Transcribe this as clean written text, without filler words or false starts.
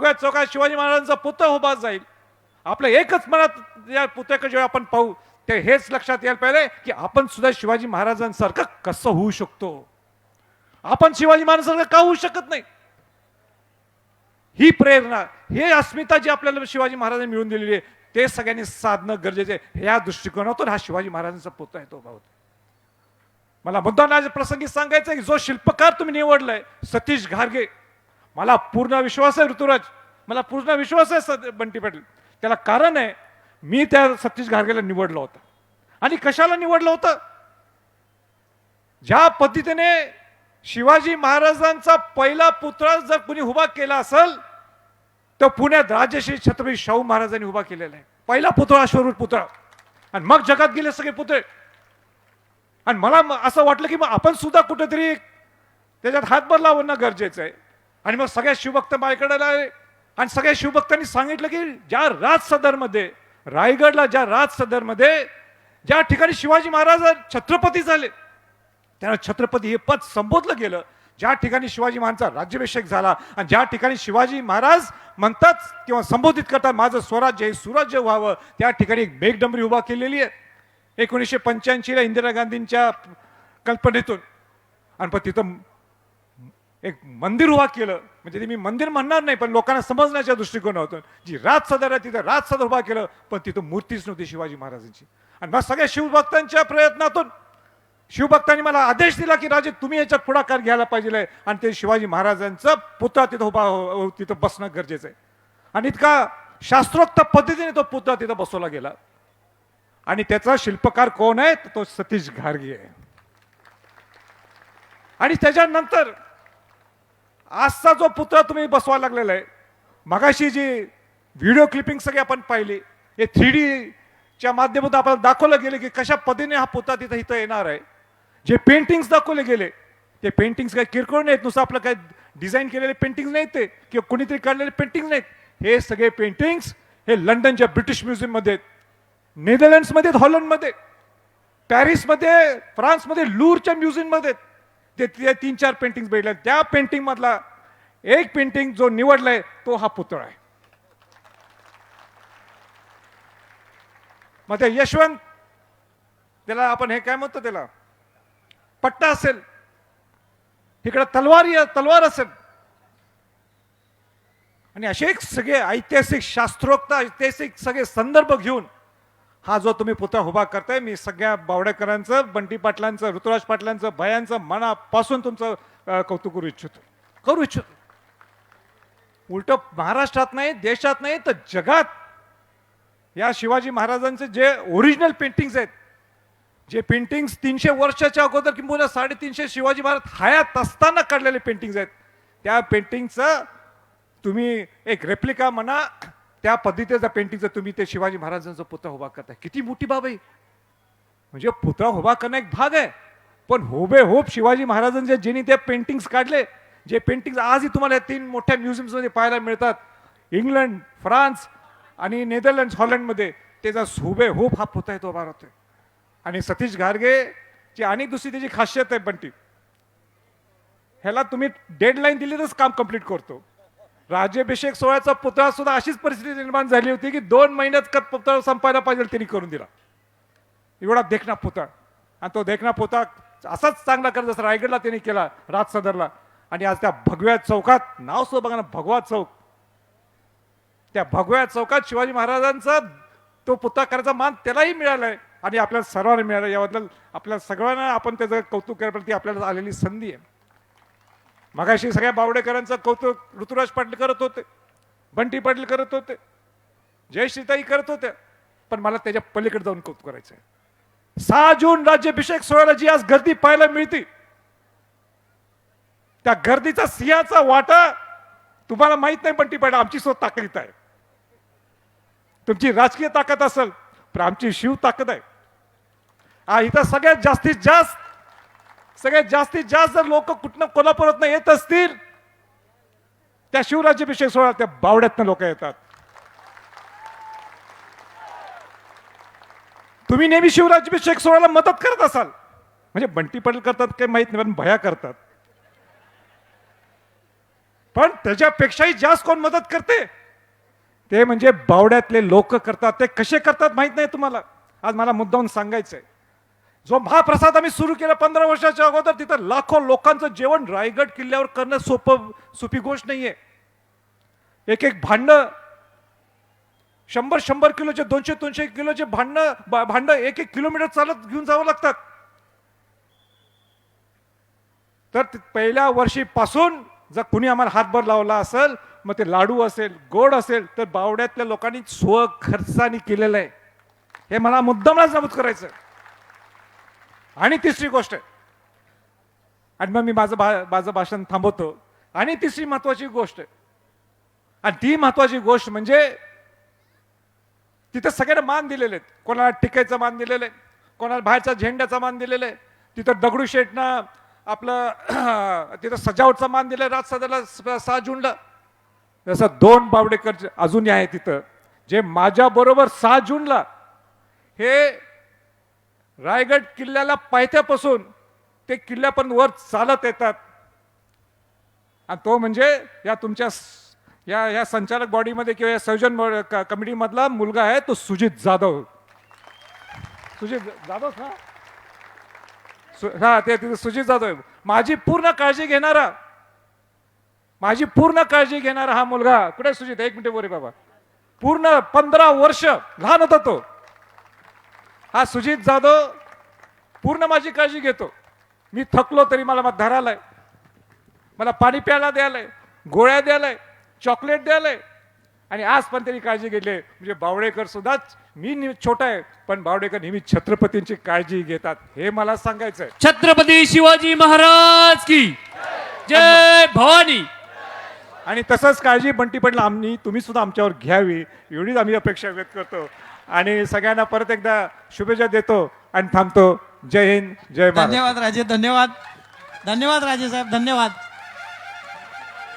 भगव्या चौकात शिवाजी महाराजांचा पुतळा उभा जाईल. आपल्या एकच मनात या पुतळ्याकडे जेव्हा आपण पाहू ते हेच लक्षात यायला पाहिजे की आपण सुद्धा शिवाजी महाराजांसारखं कसं होऊ शकतो. आपण शिवाजी महाराजांसारखं का होऊ शकत नाही. ही प्रेरणा, हे अस्मिता जी आपल्याला शिवाजी महाराजांनी मिळवून दिलेली आहे ते सगळ्यांनी साधणं गरजेचं आहे. ह्या दृष्टिकोनातून हा शिवाजी महाराजांचा पुतळा आहे तो उभा होता. मला मुद्दाम आज प्रसंगी सांगायचं की जो शिल्पकार तुम्ही निवडलाय सतीश घारगे, मला पूर्ण विश्वास आहे ऋतुराज, मला पूर्ण विश्वास आहे बंटी पाटील. त्याला कारण आहे, मी त्या सतीश घारगेला निवडलं होतं. आणि कशाला निवडलं होतं. ज्या पद्धतीने शिवाजी महाराजांचा पहिला पुतळा जर कुणी उभा केला असेल तर पुण्यात राजश्री छत्रपती शाहू महाराजांनी उभा केलेला आहे पहिला पुतळा, अश्वरूढ पुतळा. आणि मग जगात गेले सगळे पुतळे. आणि मला असं वाटलं की मग आपण सुद्धा कुठेतरी त्याच्यात हातभार लावणं गरजेचं आहे. आणि मग सगळ्या शिवभक्त माझ्याकडे आले आणि सगळ्या शिवभक्तांनी सांगितलं की ज्या राजसदरमध्ये, रायगडला ज्या राजसदरमध्ये ज्या ठिकाणी शिवाजी महाराज छत्रपती झाले, त्यांना छत्रपती हे पद संबोधलं गेलं, ज्या ठिकाणी शिवाजी महाराजांचा राज्याभिषेक झाला आणि ज्या ठिकाणी शिवाजी महाराज म्हणतात किंवा संबोधित करतात माझं स्वराज्य हे सुराज्य व्हावं, त्या ठिकाणी एक मेघडंबरी उभा केलेली आहे 1985 ला इंदिरा गांधींच्या कल्पनेतून. आणि पण तिथं एक मंदिर उभा केलं, म्हणजे ते मी मंदिर म्हणणार नाही पण लोकांना समजण्याच्या दृष्टिकोनातून जी राजसदर आहे तिथं राजसदर उभा केलं, पण तिथं मूर्तीच नव्हती शिवाजी महाराजांची. आणि मग सगळ्या शिवभक्तांच्या प्रयत्नातून शिवभक्तांनी मला आदेश दिला की राजे तुम्ही याच्यात पुढाकार घ्यायला पाहिजे आणि ते शिवाजी महाराजांचा पुतळा तिथं उभा तिथं बसणं गरजेचं आहे. आणि इतका शास्त्रोक्त पद्धतीने तो पुतळा तिथं बसवला गेला. आणि त्याचा शिल्पकार कोण आहे, तो सतीश घारगे आहे. आणि त्याच्यानंतर आजचा जो पुतळा तुम्ही बसवायला लागलेला आहे, मगाशी जी व्हिडिओ क्लिपिंग सगळी आपण पाहिली, हे 3D च्या माध्यमातून आपल्याला दाखवलं गेले की कशा पद्धतीने हा पुतळा तिथं इथं येणार आहे. जे पेंटिंग्स दाखवले गेले ते पेंटिंग्स काही किरकोळ नाहीत, नुसतं आपलं काही डिझाईन केलेले पेंटिंग्स नाहीत ते किंवा कोणीतरी काढलेले पेंटिंग्स नाहीत. हे सगळे पेंटिंग्स हे लंडनच्या ब्रिटिश म्युझियममध्ये, नेदरलँड्समध्ये, हॉलंडमध्ये, पॅरिसमध्ये, फ्रान्समध्ये, लूरच्या म्युझियममध्ये ते 3-4 पेंटिंग्स भेटल्या. त्या पेंटिंग मधला एक पेंटिंग जो निवडलाय तो हा पुतळा आहे. मग ते यशवंत, त्याला आपण हे काय म्हणतो, त्याला पट्टा असेल, इकडे तलवार असेल, आणि असे एक सगळे ऐतिहासिक शास्त्रोक्त ऐतिहासिक सगळे संदर्भ घेऊन हा जो तुम्ही पुतळा उभा करताय, मी सगळ्या बावडेकरांचं, बंटी पाटलांचं, ऋतुराज पाटलांचं, भयांचं मनापासून तुमचं कौतुक करू इच्छितो. उलट महाराष्ट्रात नाही, देशात नाही तर जगात या शिवाजी महाराजांचे जे ओरिजिनल पेंटिंग्स आहेत, जे पेंटिंग्स 300 वर्षाच्या अगोदर किंवा 350 शिवाजी महाराज हयात असताना काढलेले पेंटिंग्स आहेत, त्या पेंटिंगचं तुम्ही एक रेप्लिका म्हणा, त्या पद्धतीचा पेंटिंगचं तुम्ही ते शिवाजी महाराजांचा पुतळा उभा करताय. किती मोठी बाब आहे. म्हणजे पुतळा उभा करणं एक भाग आहे, पण हुबेहूब शिवाजी महाराजांचे ज्यांनी ते पेंटिंग्स काढले, जे पेंटिंग्स आजही तुम्हाला 3 मोठ्या म्युझियम्समध्ये पाहायला मिळतात, इंग्लंड, फ्रान्स आणि नेदरलँड्स, हॉलंडमध्ये, त्याचा हुबेहूब हा पुतळा तो उभा राहतोय. आणि सतीश घारगे ची आणि दुसरी त्याची खासियत आहे बंटी, ह्याला तुम्ही डेडलाईन दिली तरच काम कंप्लीट करतो. राज्याभिषेक सोहळ्याचा पुतळा सुद्धा अशीच परिस्थिती निर्माण झाली होती की 2 महिन्यात पुतळा संपायला पाहिजे त्यांनी करून दिला. एवढा देखना पुतळा. आणि तो देखना पुतळा असाच चांगला करत जसं रायगडला त्यांनी केला, राजसदरला. आणि आज त्या भगव्या चौकात, नाव सुद्धा बघा ना, भगवा चौक, त्या भगव्या चौकात शिवाजी महाराजांचा तो पुतळा करायचा मान त्यालाही मिळालाय आणि आपल्याला सर्वांना मिळालं. याबद्दल आपल्या सगळ्यांना आपण त्याचं कौतुक करायला आपल्याला आलेली संधी आहे. मगाशी सगळ्या बावडेकरांचं कौतुक ऋतुराज पाटील करत होते, बंटी पाटील करत होते, जयश्रीताई करत होत्या, पण मला त्याच्या पलीकडे जाऊन कौतुक करायचं आहे. 6 जून राज्याभिषेक सोहळ्याला जी आज गर्दी पाहायला मिळते, त्या गर्दीचा सिंहाचा वाटा तुम्हाला माहित नाही बंटी पाटील, आमची स्वतः ताकद आहे. तुमची राजकीय ताकद असेल पण आमची शिव ताकद आहे. इथं सगळ्यात जास्तीत जास्त जर लोक कुठनं कोल्हापुरातनं येत असतील, त्या शिवराज्याभिषेक सोहळ्यात त्या बावड्यातनं लोक येतात. तुम्ही नेहमी शिवराज्याभिषेक सोहळ्याला मदत करत असाल, म्हणजे बंटी पाटील करतात काही माहित नाही पण भया करतात. पण त्याच्यापेक्षाही जास्त कोण मदत करते ते म्हणजे बावड्यातले लोक करतात. ते कसे करतात माहित नाही तुम्हाला. आज मला मुद्दाहून सांगायचंय, जो महाप्रसाद आम्ही सुरू केला 15 वर्षाच्या अगोदर, तिथं लाखो लोकांचं जेवण रायगड किल्ल्यावर करणं सोपी गोष्ट नाहीये. एक एक भांडं 100 किलोचे 200 किलोचे भांड 1 किलोमीटर चालत घेऊन जावं लागतात. तर पहिल्या वर्षीपासून जर कुणी आम्हाला हातभार लावला असेल, मग ते लाडू असेल, गोड असेल, तर बावड्यातल्या लोकांनी स्वखर्चाने केलेलं आहे. हे मला मुद्दामच नमूद करायचं. आणि तिसरी गोष्ट, आणि मग मी माझं भाषण थांबवतो. आणि तिसरी महत्वाची गोष्ट, आणि ती महत्वाची गोष्ट म्हणजे तिथं सगळ्यांना मान दिलेले आहेत. कोणाला टिकेचा मान दिलेला आहे, कोणाला बाहेरचा झेंड्याचा मान दिलेला आहे. तिथं दगडूशेठनं आपलं तिथं सजावटचा मान दिलाय राजसदाला 6 जूनला. जसं 2 बावडेकर अजूनही आहे तिथं, जे माझ्या बरोबर 6 जूनला हे रायगड किल्ल्याला पायथ्यापासून ते किल्ल्यापर्यंत वर चालत येतात. आणि तो म्हणजे या तुमच्या या संचालक बॉडीमध्ये किंवा या संयोजन कमिटी मधला मुलगा आहे, तो सुजित जाधव. सुजित जाधव ना, हा ते तिथे सुजित जाधव आहे. माझी पूर्ण काळजी घेणारा हा मुलगा. कुठे सुजित? 1 मिनिट बोरे बाबा. पूर्ण 15 वर्ष लहान होता तो. हा सुजित जाधव पूर्ण माझी काळजी घेतो. मी थकलो तरी मला धरालाय, मला पाणी प्यायला द्यायलाय, गोळ्या द्यायलाय, चॉकलेट द्यायलाय. आणि आज पण त्यांनी काळजी घेतली. म्हणजे बावडेकर सुद्धाच, मी छोटा आहे पण बावडेकर नेहमी छत्रपतींची काळजी घेतात, हे मला सांगायचंय. छत्रपती शिवाजी महाराज की जय भवानी. आणि तसंच काळजी बंटी पाटील तुम्ही सुद्धा आमच्यावर घ्यावी, एवढीच आम्ही अपेक्षा व्यक्त करतो. आणि सगळ्यांना परत एकदा शुभेच्छा देतो आणि थांबतो. जय हिंद, जय महाराष्ट्र. धन्यवाद राजे, धन्यवाद राजे साहेब, धन्यवाद.